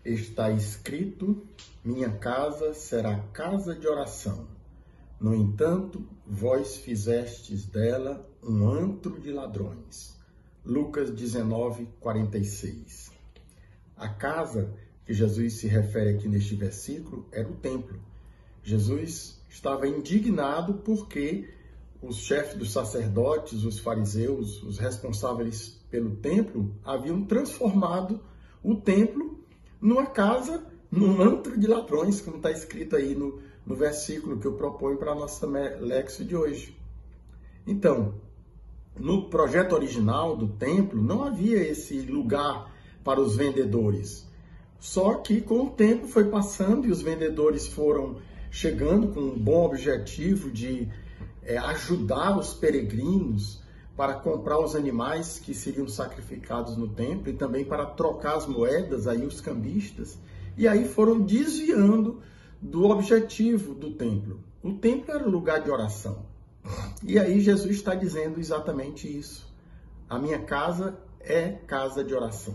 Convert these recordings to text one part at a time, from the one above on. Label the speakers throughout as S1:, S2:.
S1: Está escrito: minha casa será casa de oração. No entanto, vós fizestes dela um antro de ladrões. Lucas 19:46. A casa que Jesus se refere aqui neste versículo era o templo. Jesus estava indignado porque os chefes dos sacerdotes, os fariseus, os responsáveis pelo templo, haviam transformado o templo numa casa, num antro de ladrões, como está escrito aí no versículo que eu proponho para a nossa lexio de hoje. Então, no projeto original do templo, não havia esse lugar para os vendedores. Só que com o tempo foi passando e os vendedores foram chegando com um bom objetivo de ajudar os peregrinos para comprar os animais que seriam sacrificados no templo e também para trocar as moedas, aí os cambistas. E aí foram desviando do objetivo do templo. O templo era o lugar de oração. E aí Jesus está dizendo exatamente isso. A minha casa é casa de oração.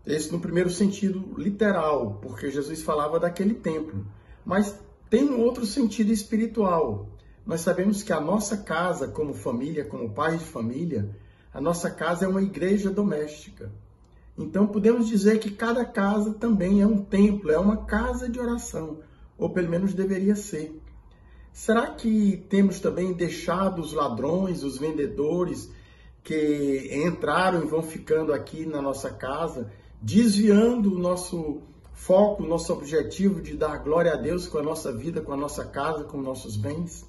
S1: Esse no primeiro sentido literal, porque Jesus falava daquele templo. Mas tem um outro sentido espiritual. Nós sabemos que a nossa casa, como família, como pais de família, a nossa casa é uma igreja doméstica. Então podemos dizer que cada casa também é um templo, é uma casa de oração, ou pelo menos deveria ser. Será que temos também deixado os ladrões, os vendedores que entraram e vão ficando aqui na nossa casa, desviando o nosso foco, o nosso objetivo de dar glória a Deus com a nossa vida, com a nossa casa, com nossos bens?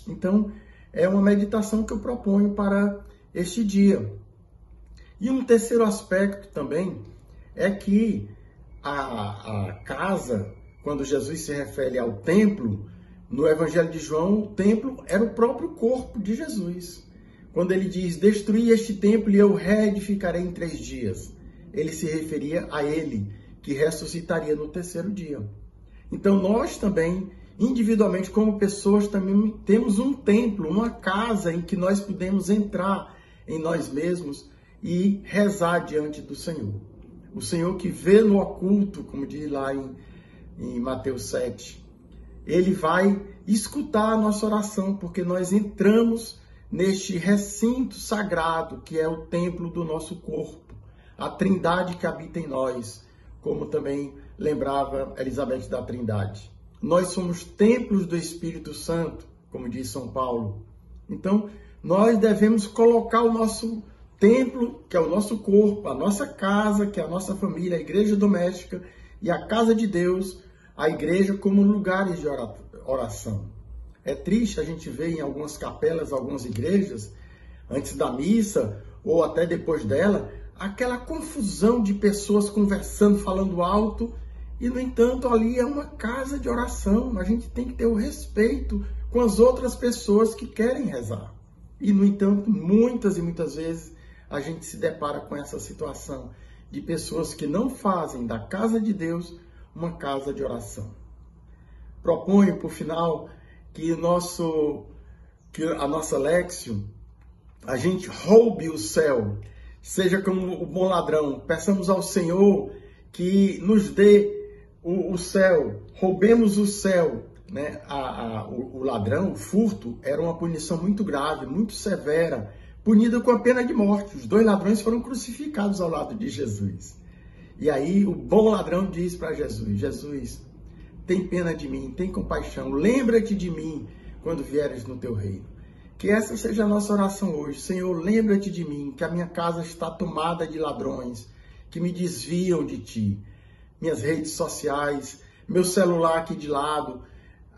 S1: Então, é uma meditação que eu proponho para este dia. E um terceiro aspecto também é que a casa, quando Jesus se refere ao templo, no Evangelho de João, o templo era o próprio corpo de Jesus. Quando ele diz, destruí este templo e eu reedificarei em 3 dias, ele se referia a ele, que ressuscitaria no 3º dia. Então nós também, individualmente como pessoas, também temos um templo, uma casa em que nós podemos entrar em nós mesmos e rezar diante do Senhor. O Senhor que vê no oculto, como diz lá em Mateus 7, ele vai escutar a nossa oração, porque nós entramos neste recinto sagrado que é o templo do nosso corpo, a Trindade que habita em nós, como também lembrava Elizabeth da Trindade. Nós somos templos do Espírito Santo, como diz São Paulo. Então, nós devemos colocar o nosso templo, que é o nosso corpo, a nossa casa, que é a nossa família, a igreja doméstica, e a casa de Deus, a igreja, como lugares de oração. É triste a gente ver em algumas capelas, algumas igrejas, antes da missa, ou até depois dela, aquela confusão de pessoas conversando, falando alto, e, no entanto, ali é uma casa de oração. A gente tem que ter o respeito com as outras pessoas que querem rezar. E, no entanto, muitas e muitas vezes a gente se depara com essa situação de pessoas que não fazem da casa de Deus uma casa de oração. Proponho, por final, que a nossa lexio, a gente roube o céu, seja como o bom ladrão. Peçamos ao Senhor que nos dê o céu, roubemos o céu, né? O ladrão, o furto, era uma punição muito grave, muito severa, punida com a pena de morte. Os 2 ladrões foram crucificados ao lado de Jesus. E aí o bom ladrão diz para Jesus, Jesus, tem pena de mim, tem compaixão, lembra-te de mim quando vieres no teu reino. Que essa seja a nossa oração hoje. Senhor, lembra-te de mim, que a minha casa está tomada de ladrões, que me desviam de ti. Minhas redes sociais, meu celular aqui de lado,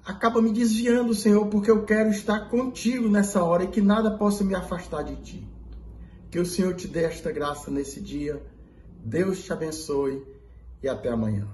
S1: acaba me desviando, Senhor, porque eu quero estar contigo nessa hora e que nada possa me afastar de ti. Que o Senhor te dê esta graça nesse dia. Deus te abençoe e até amanhã.